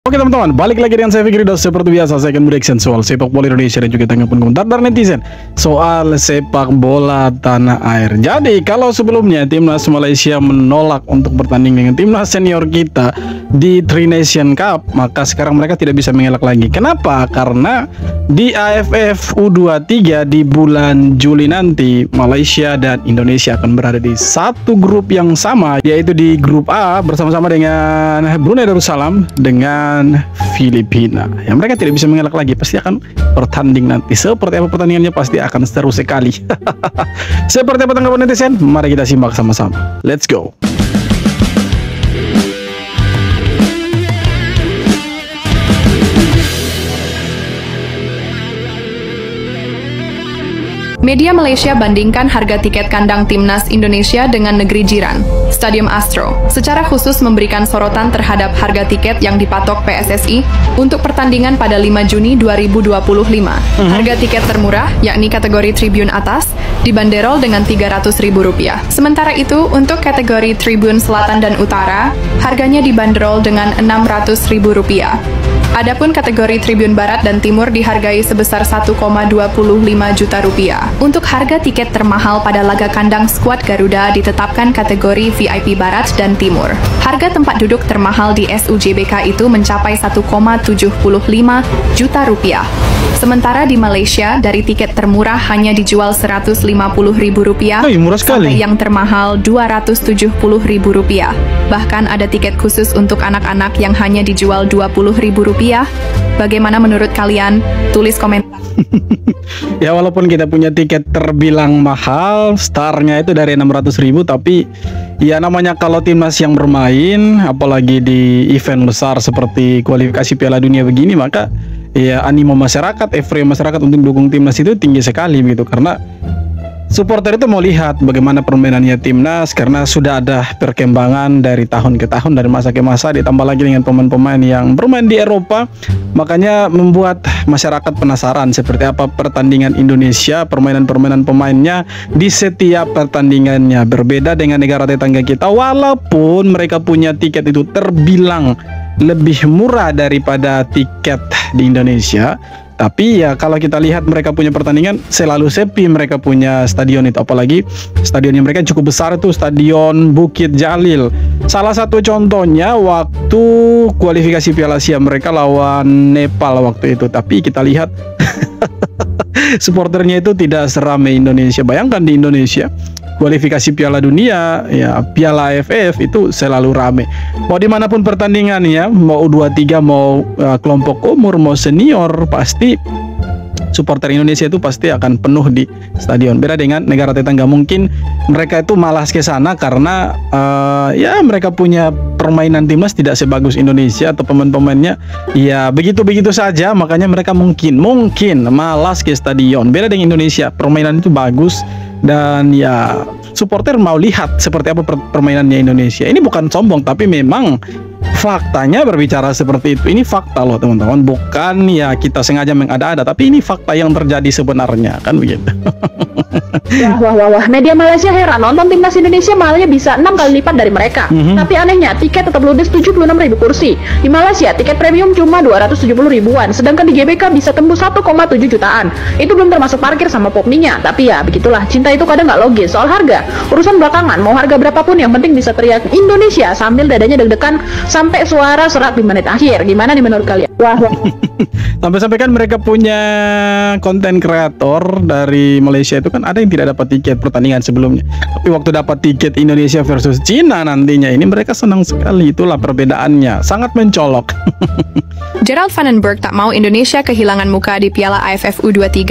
Oke teman-teman, balik lagi dengan saya Fikri Dos. Seperti biasa saya akan bereaction soal sepak bola Indonesia dan juga tanggapan komentar dari netizen soal sepak bola tanah air. Jadi kalau sebelumnya timnas Malaysia menolak untuk bertanding dengan timnas senior kita di Tri Nation Cup, maka sekarang mereka tidak bisa mengelak lagi. Kenapa? Karena di AFF U23 di bulan Juli nanti Malaysia dan Indonesia akan berada di satu grup yang sama, yaitu di grup A bersama-sama dengan Brunei Darussalam dengan Filipina. Yang mereka tidak bisa mengelak lagi, pasti akan bertanding nanti. Seperti apa pertandingannya pasti akan seru sekali. Seperti apa tanggapan netizen? Mari kita simak sama-sama. Let's go. Media Malaysia bandingkan harga tiket kandang timnas Indonesia dengan negeri jiran, Stadium Astro, secara khusus memberikan sorotan terhadap harga tiket yang dipatok PSSI untuk pertandingan pada 5 Juni 2025. Harga tiket termurah, yakni kategori Tribun atas, dibanderol dengan Rp300.000. Sementara itu, untuk kategori Tribun Selatan dan Utara, harganya dibanderol dengan Rp600.000. Adapun kategori Tribun Barat dan Timur dihargai sebesar Rp1,25 juta. Untuk harga tiket termahal pada laga kandang skuad Garuda ditetapkan kategori VIP Barat dan Timur. Harga tempat duduk termahal di SUJBK itu mencapai Rp1,75 juta. Sementara di Malaysia, dari tiket termurah hanya dijual Rp150.000 sampai yang termahal Rp270.000. Bahkan ada tiket khusus untuk anak-anak yang hanya dijual Rp20.000. Bagaimana menurut kalian? Tulis komentar. Ya walaupun kita punya tiket terbilang mahal, startnya itu dari 600.000, tapi ya namanya kalau timnas yang bermain, apalagi di event besar seperti kualifikasi Piala Dunia begini, maka ya animo masyarakat, euforia masyarakat untuk dukung timnas itu tinggi sekali begitu, karena supporter itu mau lihat bagaimana permainannya timnas, karena sudah ada perkembangan dari tahun ke tahun, dari masa ke masa, ditambah lagi dengan pemain-pemain yang bermain di Eropa, makanya membuat masyarakat penasaran seperti apa pertandingan Indonesia, permainan-permainan pemainnya di setiap pertandingannya. Berbeda dengan negara tetangga kita, walaupun mereka punya tiket itu terbilang lebih murah daripada tiket di Indonesia, tapi ya kalau kita lihat mereka punya pertandingan selalu sepi. Mereka punya stadion itu, apalagi stadion yang mereka cukup besar itu Stadion Bukit Jalil. Salah satu contohnya waktu kualifikasi Piala Asia mereka lawan Nepal waktu itu. Tapi kita lihat supporternya itu tidak seramai Indonesia. Bayangkan di Indonesia kualifikasi Piala Dunia, ya Piala AFF itu selalu rame. Mau dimanapun pertandingannya, mau U23, mau kelompok umur, mau senior, pasti supporter Indonesia itu pasti akan penuh di stadion. Beda dengan negara tetangga, mungkin mereka itu malas ke sana karena ya mereka punya permainan timnas tidak sebagus Indonesia, atau pemain-pemainnya ya begitu-begitu saja, makanya mereka mungkin malas ke stadion. Beda dengan Indonesia, permainan itu bagus dan ya supporter mau lihat seperti apa permainannya Indonesia. Ini bukan sombong, tapi memang faktanya berbicara seperti itu. Ini fakta loh teman-teman, bukan ya kita sengaja mengada-ada, tapi ini fakta yang terjadi sebenarnya, kan begitu. Wah, media Malaysia heran nonton timnas Indonesia mahalnya bisa 6 kali lipat dari mereka. Tapi anehnya tiket tetap ludes 76.000 kursi. Di Malaysia tiket premium cuma 270 ribuan, sedangkan di GBK bisa tembus 1,7 jutaan. Itu belum termasuk parkir sama popninya. Tapi ya begitulah, cinta itu kadang nggak logis. Soal harga, urusan belakangan, mau harga berapapun yang penting bisa teriak Indonesia sambil dadanya deg-degan sampai suara serak di menit akhir. Gimana nih menurut kalian? Wah. Sampai-sampai kan mereka punya konten kreator dari Malaysia itu kan ada yang tidak dapat tiket pertandingan sebelumnya, tapi waktu dapat tiket Indonesia versus Cina nantinya ini mereka senang sekali. Itulah perbedaannya, sangat mencolok. Gerald Vandenberg tak mau Indonesia kehilangan muka di Piala AFF U23.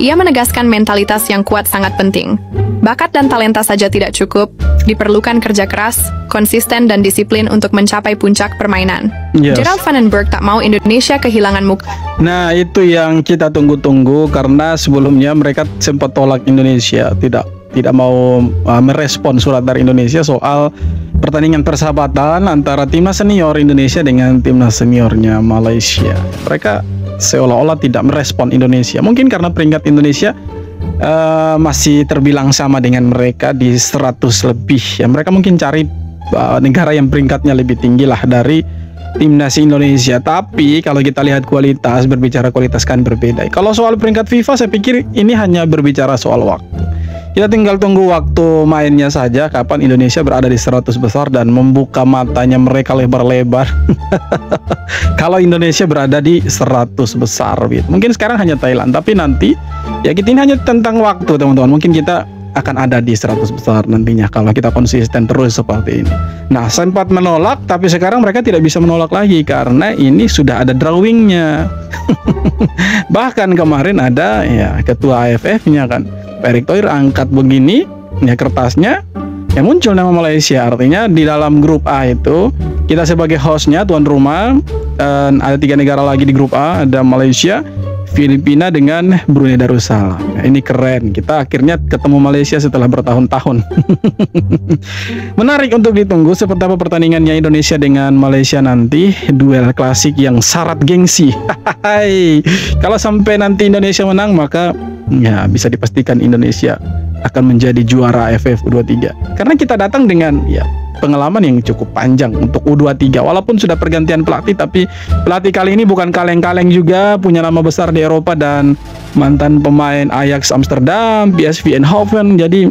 Ia menegaskan mentalitas yang kuat sangat penting. Bakat dan talenta saja tidak cukup, diperlukan kerja keras, konsisten dan disiplin untuk mencapai puncak permainan. Gerald Vandenberg tak mau Indonesia kehilangan muka. Nah, itu yang kita tunggu-tunggu, karena sebelumnya mereka sempat tolak Indonesia, tidak mau merespon surat dari Indonesia soal pertandingan persahabatan antara timnas senior Indonesia dengan timnas seniornya Malaysia. Mereka seolah-olah tidak merespon Indonesia, mungkin karena peringkat Indonesia masih terbilang sama dengan mereka di 100 lebih ya. Mereka mungkin cari negara yang peringkatnya lebih tinggi lah dari timnas Indonesia. Tapi kalau kita lihat kualitas, berbicara kualitas kan berbeda. Kalau soal peringkat FIFA, saya pikir ini hanya berbicara soal waktu. Kita tinggal tunggu waktu mainnya saja, kapan Indonesia berada di 100 besar dan membuka matanya mereka lebar-lebar. Kalau Indonesia berada di 100 besar gitu. Mungkin sekarang hanya Thailand, tapi nanti ya kita ini hanya tentang waktu, teman-teman. Mungkin kita akan ada di 100 besar nantinya kalau kita konsisten terus seperti ini. Nah, sempat menolak, tapi sekarang mereka tidak bisa menolak lagi karena ini sudah ada drawingnya. Bahkan kemarin ada ya ketua AFF-nya kan, Pak Erick Thohir angkat begini ya kertasnya, yang muncul nama Malaysia. Artinya di dalam grup A itu kita sebagai hostnya, tuan rumah, dan ada 3 negara lagi di grup A, ada Malaysia, Filipina dengan Brunei Darussalam. Nah, ini keren. Kita akhirnya ketemu Malaysia setelah bertahun-tahun. Menarik untuk ditunggu seperti apa pertandingannya Indonesia dengan Malaysia nanti. Duel klasik yang syarat gengsi. Kalau sampai nanti Indonesia menang, maka ya bisa dipastikan Indonesia akan menjadi juara AFF U23. Karena kita datang dengan ya pengalaman yang cukup panjang untuk U23. Walaupun sudah pergantian pelatih, tapi pelatih kali ini bukan kaleng-kaleng juga, punya nama besar di Eropa dan mantan pemain Ajax Amsterdam, PSV Eindhoven. Jadi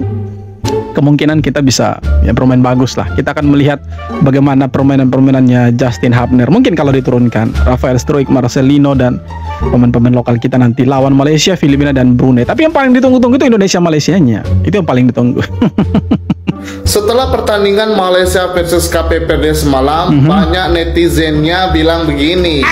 kemungkinan kita bisa ya bermain bagus lah. Kita akan melihat bagaimana permainan-permainannya Justin Hubner. Mungkin kalau diturunkan Rafael Struijk, Marcelino dan pemain-pemain lokal kita nanti lawan Malaysia, Filipina dan Brunei. Tapi yang paling ditunggu-tunggu itu Indonesia Malaysianya. Itu yang paling ditunggu. Setelah pertandingan Malaysia versus KPVRD semalam, banyak netizennya bilang begini,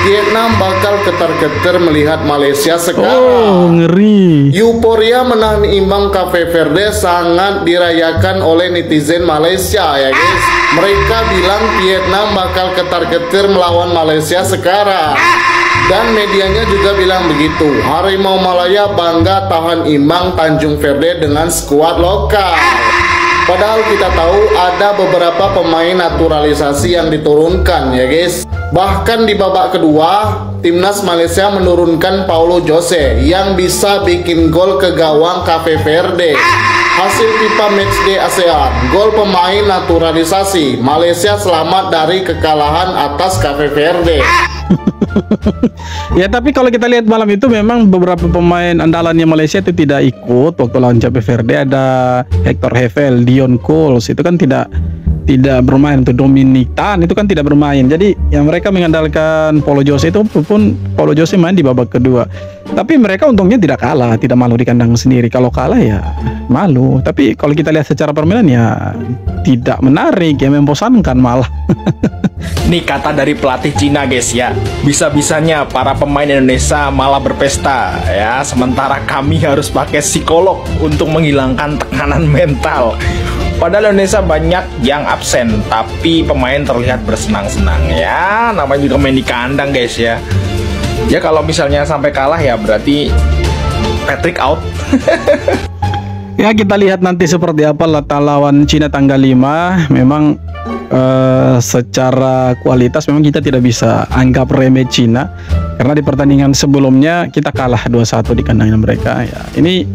Vietnam bakal ketar-ketir melihat Malaysia sekarang. Oh, ngeri. Euforia menahan imbang KPVRD sangat dirayakan oleh netizen Malaysia ya guys. Mereka bilang Vietnam bakal ketar-ketir melawan Malaysia sekarang. Dan medianya juga bilang begitu. Harimau Malaya bangga tahan imbang Tanjung Verde dengan skuad lokal. Padahal kita tahu ada beberapa pemain naturalisasi yang diturunkan ya guys. Bahkan di babak kedua, timnas Malaysia menurunkan Paulo Jose yang bisa bikin gol ke gawang KPVRD. Hasil FIFA Matchday ASEAN, gol pemain naturalisasi. Malaysia selamat dari kekalahan atas KPVRD. Ya, tapi kalau kita lihat malam itu memang beberapa pemain andalannya Malaysia itu tidak ikut waktu lawan Cape Verde. Ada Hector Hevel, Dion Coles itu kan tidak bermain. Untuk Dominic Tan itu kan tidak bermain. Jadi yang mereka mengandalkan Paulo Jose itu pun Paulo Jose main di babak kedua. Tapi mereka untungnya tidak kalah, tidak malu di kandang sendiri. Kalau kalah ya malu. Tapi kalau kita lihat secara permainan ya tidak menarik, ya membosankan malah. Nih kata dari pelatih Cina guys ya, bisa-bisanya para pemain Indonesia malah berpesta ya, sementara kami harus pakai psikolog untuk menghilangkan tekanan mental. Padahal Indonesia banyak yang absen, tapi pemain terlihat bersenang-senang ya, namanya juga main di kandang guys ya. Ya kalau misalnya sampai kalah ya berarti Patrick out. Ya kita lihat nanti seperti apa lawan Cina tanggal 5. Memang secara kualitas memang kita tidak bisa anggap remeh Cina, karena di pertandingan sebelumnya kita kalah 2-1 di kandangnya mereka ya. Ini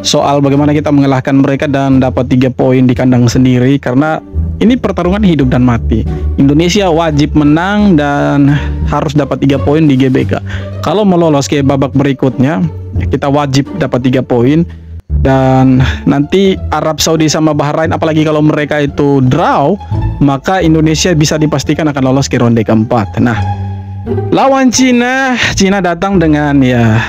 soal bagaimana kita mengalahkan mereka dan dapat 3 poin di kandang sendiri, karena ini pertarungan hidup dan mati. Indonesia wajib menang dan harus dapat 3 poin di GBK. Kalau mau lolos ke babak berikutnya ya kita wajib dapat 3 poin. Dan nanti Arab Saudi sama Bahrain, apalagi kalau mereka itu draw, maka Indonesia bisa dipastikan akan lolos ke ronde keempat. Nah, lawan Cina datang dengan ya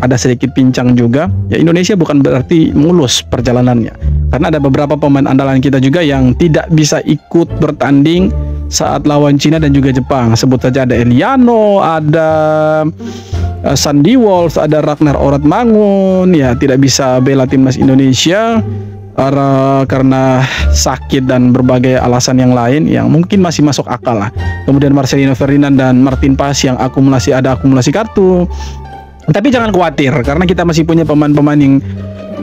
ada sedikit pincang juga. Ya Indonesia bukan berarti mulus perjalanannya, karena ada beberapa pemain andalan kita juga yang tidak bisa ikut bertanding saat lawan Cina dan juga Jepang. Sebut saja ada Eliano, ada Sandy Walsh, ada Ragnar Oratmangun, ya tidak bisa bela timnas Indonesia karena sakit dan berbagai alasan yang lain yang mungkin masih masuk akal lah. Kemudian Marcelino Ferdinand dan Martin Paes yang ada akumulasi kartu. Tapi jangan khawatir, karena kita masih punya pemain-pemain yang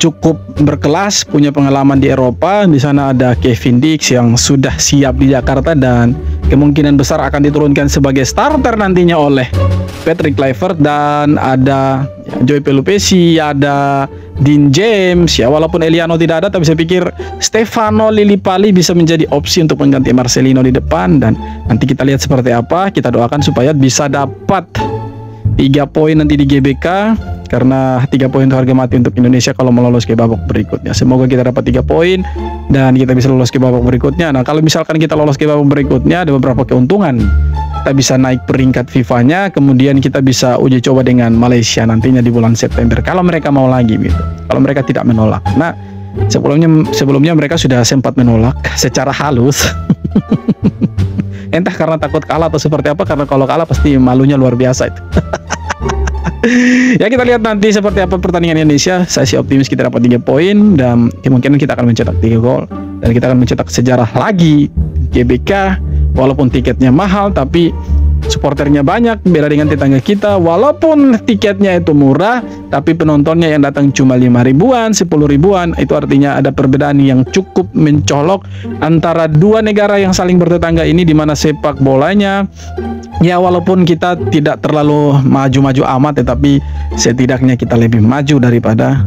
cukup berkelas, punya pengalaman di Eropa. Di sana ada Kevin Dix yang sudah siap di Jakarta dan kemungkinan besar akan diturunkan sebagai starter nantinya oleh Patrick Kluivert, dan ada Joy Pelupesi, ada Dean James ya, walaupun Eliano tidak ada, tapi saya pikir Stefano Lillipali bisa menjadi opsi untuk mengganti Marcelino di depan, dan nanti kita lihat seperti apa. Kita doakan supaya bisa dapat 3 poin nanti di GBK, karena 3 poin itu harga mati untuk Indonesia kalau mau lolos ke babak berikutnya. Semoga kita dapat 3 poin dan kita bisa lolos ke babak berikutnya. Nah, kalau misalkan kita lolos ke babak berikutnya, ada beberapa keuntungan. Kita bisa naik peringkat FIFA-nya, kemudian kita bisa uji coba dengan Malaysia nantinya di bulan September kalau mereka mau lagi gitu. Kalau mereka tidak menolak. Nah, sebelumnya mereka sudah sempat menolak secara halus. Entah karena takut kalah atau seperti apa, karena kalau kalah pasti malunya luar biasa itu. Ya, kita lihat nanti seperti apa pertandingan Indonesia. Saya sih optimis kita dapat 3 poin dan kemungkinan kita akan mencetak 3 gol dan kita akan mencetak sejarah lagi GBK. Walaupun tiketnya mahal, tapi supporternya banyak. Beda dengan tetangga kita, walaupun tiketnya itu murah, tapi penontonnya yang datang cuma 5 ribuan, 10 ribuan. Itu artinya ada perbedaan yang cukup mencolok antara dua negara yang saling bertetangga ini, di mana sepak bolanya ya walaupun kita tidak terlalu maju-maju amat, tetapi setidaknya kita lebih maju daripada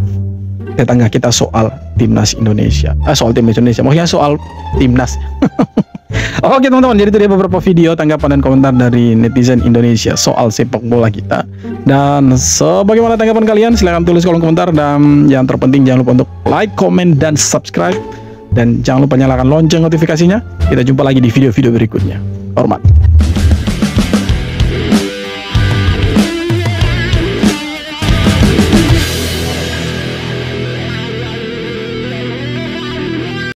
tetangga kita soal timnas Indonesia. Soal timnas Indonesia, maksudnya soal timnas. Oke teman-teman, jadi itu dia beberapa video tanggapan dan komentar dari netizen Indonesia soal sepak bola kita. Dan sebagaimana tanggapan kalian, silahkan tulis kolom komentar. Dan yang terpenting jangan lupa untuk like, komen, dan subscribe. Dan jangan lupa nyalakan lonceng notifikasinya. Kita jumpa lagi di video-video berikutnya. Hormat.